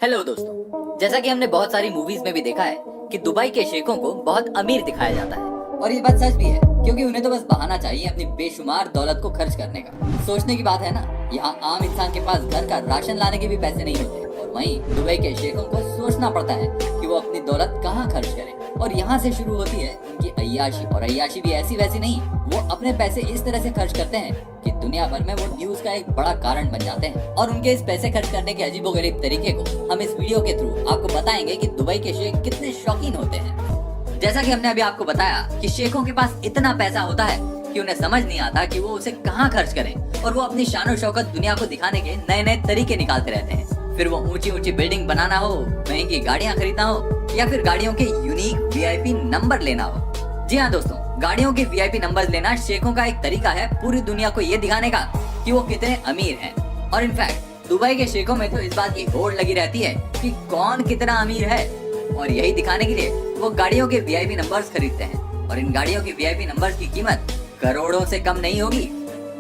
Hello दोस्तों, जैसा कि हमने बहुत सारी मूवीज में भी देखा है कि दुबई के शेखों को बहुत अमीर दिखाया जाता है। और ये बात सच भी है, क्योंकि उन्हें तो बस बहाना चाहिए अपनी बेशुमार दौलत को खर्च करने का। सोचने की बात है ना, यहाँ आम इंसान के पास घर का राशन लाने के भी पैसे नहीं होते, और वहीं दुबई के शेखों को सोचना पड़ता है कि वो अपनी दौलत कहाँ खर्च करें। और यहाँ से शुरू होती है उनकी अय्याशी, और अय्याशी भी ऐसी वैसी नहीं, वो अपने पैसे इस तरह से खर्च करते हैं कि दुनिया भर में वो न्यूज का एक बड़ा कारण बन जाते हैं। और उनके इस पैसे खर्च करने के अजीबोगरीब तरीके को हम इस वीडियो के थ्रू आपको बताएंगे कि दुबई के शेख कितने शौकीन होते हैं। जैसा कि हमने अभी आपको बताया कि शेखों के पास इतना पैसा होता है कि उन्हें समझ नहीं आता कि वो उसे कहाँ खर्च करें, और वो अपनी शान शौकत दुनिया को दिखाने के नए नए तरीके निकालते रहते हैं। फिर वो ऊंची ऊंची बिल्डिंग बनाना हो, महंगी गाड़ियाँ खरीदना हो, या फिर गाड़ियों के यूनिक वीआईपी नंबर लेना हो। जी हाँ दोस्तों, गाड़ियों के वीआईपी नंबर लेना शेखों का एक तरीका है पूरी दुनिया को ये दिखाने का कि वो कितने अमीर हैं। और इनफैक्ट दुबई के शेखों में तो इस बात की होड़ लगी रहती है कि कौन कितना अमीर है, और यही दिखाने के लिए वो गाड़ियों के वीआईपी नंबर्स खरीदते हैं। और इन गाड़ियों के वीआईपी नंबर्स की कीमत करोड़ों से कम नहीं होगी।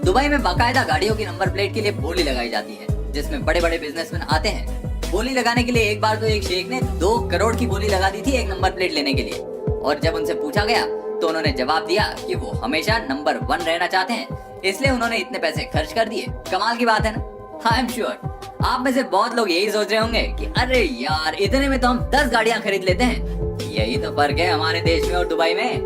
दुबई में बाकायदा गाड़ियों की नंबर प्लेट के लिए बोली लगाई जाती है, जिसमें बड़े बड़े बिजनेसमैन आते हैं। बोली लगाने के लिए एक बार तो एक शेख ने 2 करोड़ की बोली लगा दी थी एक नंबर प्लेट लेने के लिए। और जब उनसे पूछा गया तो उन्होंने जवाब दिया कि वो हमेशा नंबर 1 रहना चाहते हैं, इसलिए उन्होंने इतने पैसे खर्च कर दिए। कमाल की बात है ना। आई एम श्योर आप में से बहुत लोग यही सोच रहे होंगे कि अरे यार, इतने में तो हम 10 गाड़ियां खरीद लेते हैं। यही तो फर्क है हमारे देश में और दुबई में।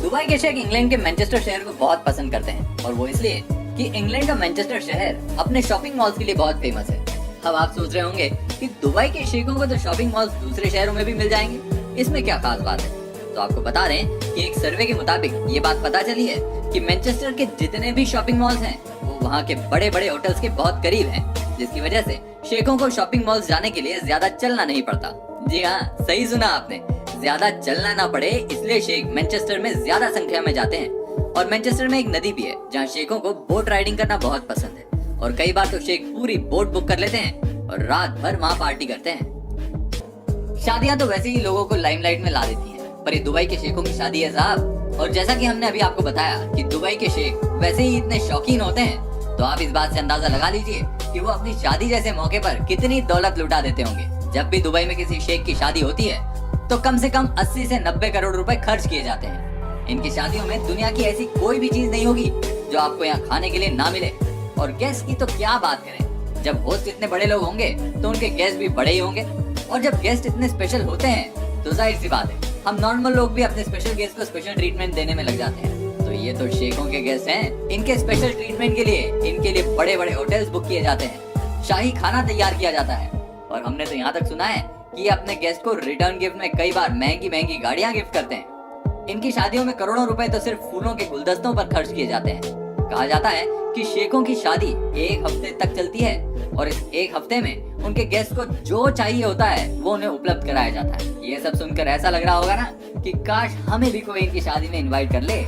दुबई के शेख इंग्लैंड के मैनचेस्टर शहर को बहुत पसंद करते हैं, और वो इसलिए कि इंग्लैंड का मैनचेस्टर शहर अपने शॉपिंग मॉल्स के लिए बहुत फेमस है। अब आप सोच रहे होंगे कि दुबई के शेखों को तो शॉपिंग मॉल्स दूसरे शहरों में भी मिल जाएंगे, इसमें क्या खास बात है। तो आपको बता रहे हैं कि एक सर्वे के मुताबिक ये बात पता चली है कि मैनचेस्टर के जितने भी शॉपिंग मॉल्स हैं वो वहाँ के बड़े बड़े होटल्स के बहुत करीब हैं, जिसकी वजह से शेखों को शॉपिंग मॉल्स जाने के लिए ज्यादा चलना नहीं पड़ता। जी हाँ, सही सुना आपने, ज्यादा चलना ना पड़े, इसलिए शेख मैनचेस्टर में ज्यादा संख्या में जाते हैं। और मैनचेस्टर में एक नदी भी है जहाँ शेखों को बोट राइडिंग करना बहुत पसंद है, और कई बार तो शेख पूरी बोट बुक कर लेते हैं और रात भर वहाँ पार्टी करते हैं। शादियां तो वैसे ही लोगों को लाइमलाइट में ला देती हैं, पर ये दुबई के शेखों की शादी है साहब। और जैसा कि हमने अभी आपको बताया कि दुबई के शेख वैसे ही इतने शौकीन होते हैं, तो आप इस बात से अंदाजा लगा लीजिए कि वो अपनी शादी जैसे मौके पर कितनी दौलत लुटा देते होंगे। जब भी दुबई में किसी शेख की शादी होती है तो कम से कम 80 से 90 करोड़ रुपए खर्च किए जाते हैं। इनकी शादियों में दुनिया की ऐसी कोई भी चीज नहीं होगी जो आपको यहाँ खाने के लिए ना मिले। और गेस्ट की तो क्या बात करें, जब होस्ट इतने बड़े लोग होंगे तो उनके गेस्ट भी बड़े ही होंगे। और जब गेस्ट इतने स्पेशल होते हैं तो जाहिर सी बात है, हम नॉर्मल लोग भी अपने स्पेशल गेस्ट को स्पेशल ट्रीटमेंट देने में लग जाते हैं। तो ये तो शेखों के गेस्ट हैं, इनके स्पेशल ट्रीटमेंट के लिए इनके लिए बड़े बड़े होटल्स बुक किए जाते हैं, शाही खाना तैयार किया जाता है। और हमने तो यहाँ तक सुना है कि ये अपने गेस्ट को रिटर्न गिफ्ट में कई बार महंगी महंगी गाड़ियां गिफ्ट करते हैं। इनकी शादियों में करोड़ों रुपए तो सिर्फ फूलों के गुलदस्तों पर खर्च किए जाते हैं। कहा जाता है कि शेखों की शादी 1 हफ्ते तक चलती है, और इस 1 हफ्ते में उनके गेस्ट को जो चाहिए होता है वो उन्हें उपलब्ध कराया जाता है। ये सब सुनकर ऐसा लग रहा होगा ना कि काश हमें भी कोई इनकी शादी में इनवाइट कर ले।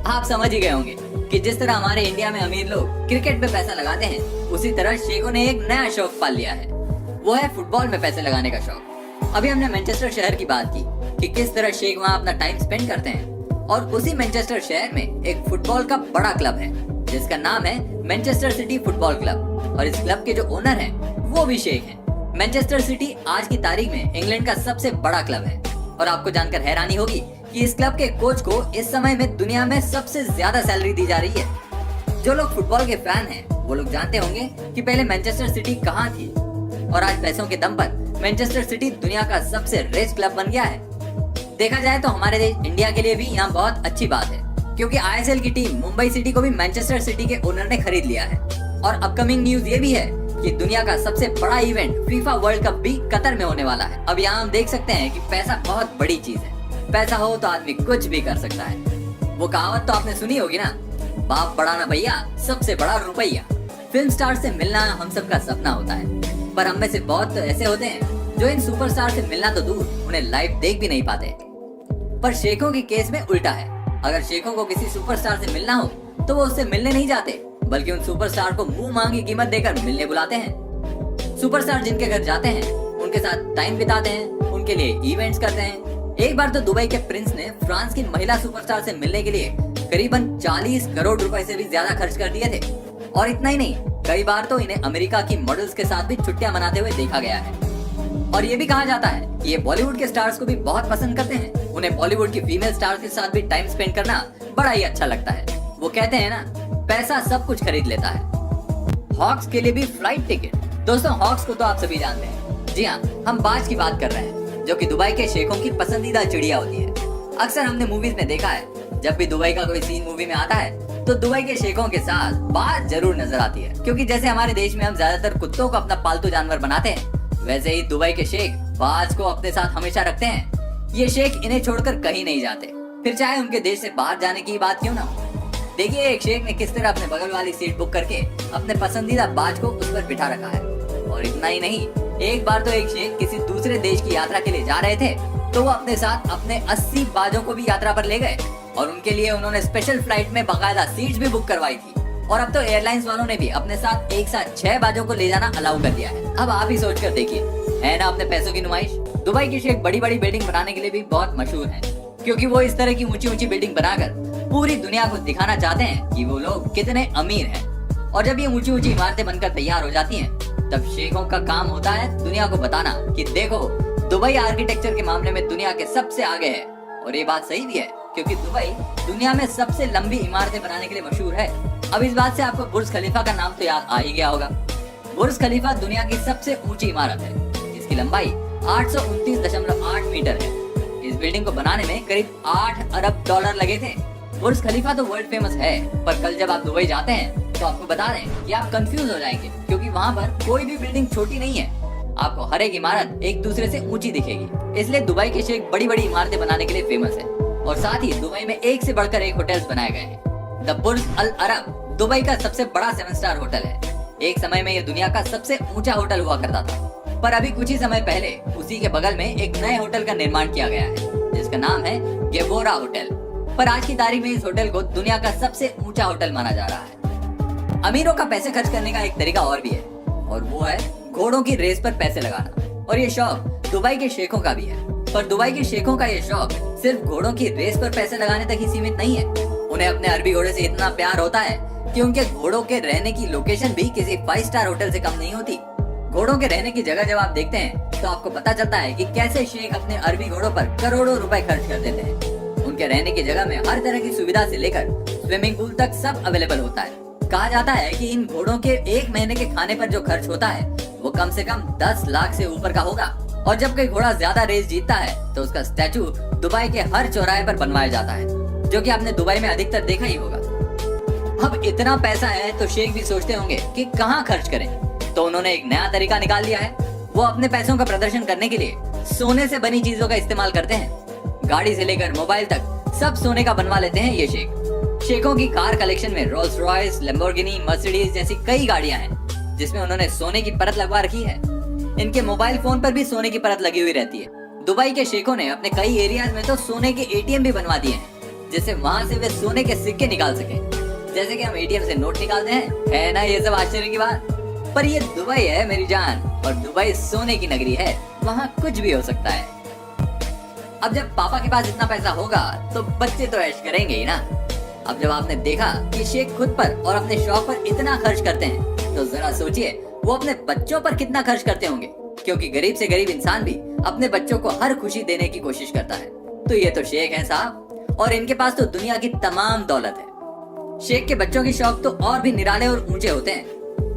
आप समझ ही गए होंगे कि जिस तरह हमारे इंडिया में अमीर लोग क्रिकेट पे पैसा लगाते हैं, उसी तरह शेखों ने एक नया शौक पाल लिया है, वो है फुटबॉल में पैसे लगाने का शौक। अभी हमने मैनचेस्टर शहर की बात की कि किस तरह शेख वहाँ अपना टाइम स्पेंड करते हैं, और उसी मैनचेस्टर शहर में एक फुटबॉल का बड़ा क्लब है जिसका नाम है मैनचेस्टर सिटी फुटबॉल क्लब। और इस क्लब के जो ओनर हैं वो भी शेख हैं। मैनचेस्टर सिटी आज की तारीख में इंग्लैंड का सबसे बड़ा क्लब है, और आपको जानकर हैरानी होगी कि इस क्लब के कोच को इस समय में दुनिया में सबसे ज्यादा सैलरी दी जा रही है। जो लोग फुटबॉल के फैन हैं वो लोग जानते होंगे कि पहले मैनचेस्टर सिटी कहाँ थी, और आज पैसों के दम पर मैनचेस्टर सिटी दुनिया का सबसे रिच क्लब बन गया है। देखा जाए तो हमारे देश इंडिया के लिए भी यहाँ बहुत अच्छी बात है, क्योंकि आईएसएल की टीम मुंबई सिटी को भी मैनचेस्टर सिटी के ओनर ने खरीद लिया है। और अपकमिंग न्यूज ये भी है कि दुनिया का सबसे बड़ा इवेंट फीफा वर्ल्ड कप भी कतर में होने वाला है। अब यहाँ हम देख सकते हैं कि पैसा बहुत बड़ी चीज है, पैसा हो तो आदमी कुछ भी कर सकता है। वो कहावत तो आपने सुनी होगी ना, बाप बड़ा ना भैया, सबसे बड़ा रुपया। फिल्म स्टार से मिलना हम सबका सपना होता है, पर हम में से बहुत तो ऐसे होते हैं जो इन सुपरस्टार से मिलना तो दूर, उन्हें लाइव देख भी नहीं पाते। पर शेखों के केस में उल्टा है। अगर शेखों को किसी सुपरस्टार से मिलना हो तो वो उससे मिलने नहीं जाते, बल्कि उन सुपरस्टार को मुंह मांगी कीमत देकर मिलने बुलाते हैं। सुपरस्टार जिनके घर जाते हैं उनके साथ टाइम बिताते हैं, उनके लिए इवेंट्स करते हैं। एक बार तो दुबई के प्रिंस ने फ्रांस की महिला सुपरस्टार से मिलने के लिए करीबन 40 करोड़ रुपए से भी ज्यादा खर्च कर दिए थे। और इतना ही नहीं, कई बार तो इन्हें अमेरिका की मॉडल्स के साथ भी छुट्टियां मनाते हुए देखा गया है। और ये भी कहा जाता है कि ये बॉलीवुड के स्टार्स को भी बहुत पसंद करते हैं। उन्हें बॉलीवुड की फीमेल स्टार्स के साथ भी टाइम स्पेंड करना बड़ा ही अच्छा लगता है। वो कहते हैं ना, पैसा सब कुछ खरीद लेता है। हॉक्स के लिए भी फ्लाइट टिकट। दोस्तों, हॉक्स को तो आप सभी जानते हैं। जी हाँ, हम बाज की बात कर रहे हैं, जो कि दुबई के शेखों की पसंदीदा चिड़िया होती है। अक्सर हमने मूवीज में देखा है, जब भी दुबई का कोई सीन मूवी में आता है तो दुबई के शेखों के साथ बाज जरूर नजर आती है। क्योंकि जैसे हमारे देश में हम ज्यादातर कुत्तों को अपना पालतू जानवर बनाते हैं, वैसे ही दुबई के शेख बाज को अपने साथ हमेशा रखते हैं। ये शेख इन्हें छोड़कर कहीं नहीं जाते, फिर चाहे उनके देश से बाहर जाने की बात क्यों ना हो। देखिए एक शेख ने किस तरह अपने बगल वाली सीट बुक करके अपने पसंदीदा बाज को उस पर बिठा रखा है। और इतना ही नहीं, एक बार तो एक शेख किसी दूसरे देश की यात्रा के लिए जा रहे थे, तो वो अपने साथ अपने 80 बाजों को भी यात्रा पर ले गए और उनके लिए उन्होंने स्पेशल फ्लाइट में बाकायदा सीट्स भी बुक करवाई थी। और अब तो एयरलाइंस वालों ने भी अपने साथ एक साथ 6 बाजों को ले जाना अलाउ कर दिया है। अब आप ही सोच कर देखिए, है ना अपने पैसों की नुमाइश। दुबई के शेख बड़ी बड़ी बिल्डिंग बनाने के लिए भी बहुत मशहूर हैं, क्योंकि वो इस तरह की ऊंची ऊंची बिल्डिंग बनाकर पूरी दुनिया को दिखाना चाहते हैं कि वो लोग कितने अमीर हैं। और जब ये ऊंची ऊंची इमारतें बनकर तैयार हो जाती हैं, तब शेखों का काम होता है दुनिया को बताना कि देखो, दुबई आर्किटेक्चर के मामले में दुनिया के सबसे आगे है। और ये बात सही भी है, क्योंकि दुबई दुनिया में सबसे लंबी इमारतें बनाने के लिए मशहूर है। अब इस बात से आपको बुर्ज खलीफा का नाम तो याद आ ही गया होगा। बुर्ज खलीफा दुनिया की सबसे ऊंची इमारत है। इसकी लंबाई 829.8 मीटर है। इस बिल्डिंग को बनाने में करीब 8 अरब डॉलर लगे थे। बुर्ज खलीफा तो वर्ल्ड फेमस है, पर कल जब आप दुबई जाते हैं तो आपको बता दें कि आप कंफ्यूज हो जाएंगे, क्योंकि वहाँ पर कोई भी बिल्डिंग छोटी नहीं है। आपको हर एक इमारत एक दूसरे से ऊंची दिखेगी। इसलिए दुबई के शेख बड़ी बड़ी इमारतें बनाने के लिए फेमस है। और साथ ही दुबई में एक से बढ़कर एक होटल्स बनाए गए हैं। The Burj Al Arab Dubai का सबसे बड़ा 7 स्टार होटल है। एक समय में यह दुनिया का सबसे ऊंचा होटल हुआ करता था, पर अभी कुछ ही समय पहले उसी के बगल में एक नए होटल का निर्माण किया गया है, जिसका नाम है गेबोरा होटल। पर आज की तारीख में इस होटल को दुनिया का सबसे ऊंचा होटल माना जा रहा है। अमीरों का पैसे खर्च करने का एक तरीका और भी है, और वो है घोड़ों की रेस पर पैसे लगाना। और ये शौक दुबई के शेखों का भी है। पर दुबई के शेखों का ये शौक सिर्फ घोड़ों की रेस पर पैसे लगाने तक ही सीमित नहीं है। उन्हें अपने अरबी घोड़े से इतना प्यार होता है कि उनके घोड़ों के रहने की लोकेशन भी किसी 5 स्टार होटल से कम नहीं होती। घोड़ों के रहने की जगह जब आप देखते हैं तो आपको पता चलता है कि कैसे शेख अपने अरबी घोड़ों पर करोड़ों रुपए खर्च कर देते हैं। उनके रहने की जगह में हर तरह की सुविधा से लेकर स्विमिंग पूल तक सब अवेलेबल होता है। कहा जाता है कि इन घोड़ों के 1 महीने के खाने पर जो खर्च होता है वो कम से कम 10 लाख से ऊपर का होगा। और जब कोई घोड़ा ज्यादा रेस जीतता है तो उसका स्टैचू दुबई के हर चौराहे पर बनवाया जाता है, जो कि आपने दुबई में अधिकतर देखा ही होगा। अब इतना पैसा है तो शेख भी सोचते होंगे कि कहाँ खर्च करें, तो उन्होंने एक नया तरीका निकाल लिया है। वो अपने पैसों का प्रदर्शन करने के लिए सोने से बनी चीजों का इस्तेमाल करते हैं। गाड़ी से लेकर मोबाइल तक सब सोने का बनवा लेते हैं ये शेख। शेखों की कार कलेक्शन में रोल्स रॉयस, लैम्बोर्गिनी, मर्सिडीज जैसी कई गाड़ियां हैं, जिसमें उन्होंने सोने की परत लगवा रखी है। इनके मोबाइल फोन पर भी सोने की परत लगी हुई रहती है। दुबई के शेखों ने अपने कई एरियाज में तो सोने के एटीएम भी बनवा दिए हैं, जिससे वहाँ से वे सोने के सिक्के निकाल सके। जैसे कि हम एटीएम से नोट निकालते हैं, है ना ये सब आश्चर्य की बात। पर ये दुबई है मेरी जान, और दुबई सोने की नगरी है, वहाँ कुछ भी हो सकता है। अब जब पापा के पास इतना पैसा होगा तो बच्चे तो ऐश करेंगे ही ना। अब जब आपने देखा कि शेख खुद पर और अपने शौक पर इतना खर्च करते हैं, तो जरा सोचिए वो अपने बच्चों पर कितना खर्च करते होंगे, क्योंकि गरीब से गरीब इंसान भी अपने बच्चों को हर खुशी देने की कोशिश करता है। तो ये तो शेख है साहब, और इनके पास तो दुनिया की तमाम दौलत है। शेख के बच्चों के शौक तो और भी निराले और ऊंचे होते हैं।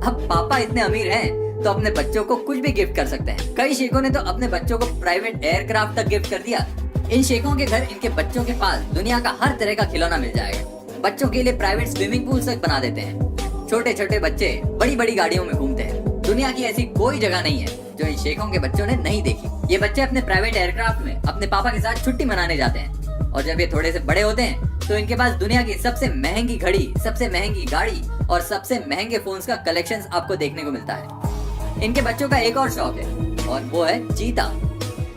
अब पापा इतने अमीर हैं तो अपने बच्चों को कुछ भी गिफ्ट कर सकते हैं। कई शेखों ने तो अपने बच्चों को प्राइवेट एयरक्राफ्ट तक गिफ्ट कर दिया। इन शेखों के घर इनके बच्चों के पास दुनिया का हर तरह का खिलौना मिल जाएगा। बच्चों के लिए प्राइवेट स्विमिंग पूल तक बना देते हैं। छोटे छोटे बच्चे बड़ी बड़ी गाड़ियों में घूमते हैं। दुनिया की ऐसी कोई जगह नहीं है जो इन शेखों के बच्चों ने नहीं देखी। ये बच्चे अपने प्राइवेट एयरक्राफ्ट में अपने पापा के साथ छुट्टी मनाने जाते हैं, और जब ये थोड़े से बड़े होते हैं तो इनके पास दुनिया की सबसे महंगी घड़ी, सबसे महंगी गाड़ी और सबसे महंगे फोन्स का कलेक्शंस आपको देखने को मिलता है। इनके बच्चों का एक और शौक है, और वो है चीता।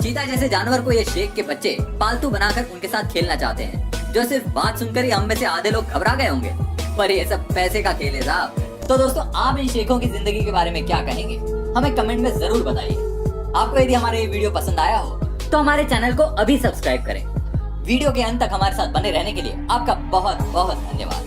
चीता जैसे जानवर को ये शेख के बच्चे पालतू बनाकर उनके साथ खेलना चाहते हैं, जो सिर्फ बात सुनकर ही हम में से आधे लोग घबरा गए होंगे। पर ये सब पैसे का खेल है साहब। तो दोस्तों, आप इन शेखों की जिंदगी के बारे में क्या कहेंगे, हमें कमेंट में जरूर बताइए। आपको यदि हमारा ये वीडियो पसंद आया हो तो हमारे चैनल को अभी सब्सक्राइब करें। वीडियो के अंत तक हमारे साथ बने रहने के लिए आपका बहुत बहुत धन्यवाद।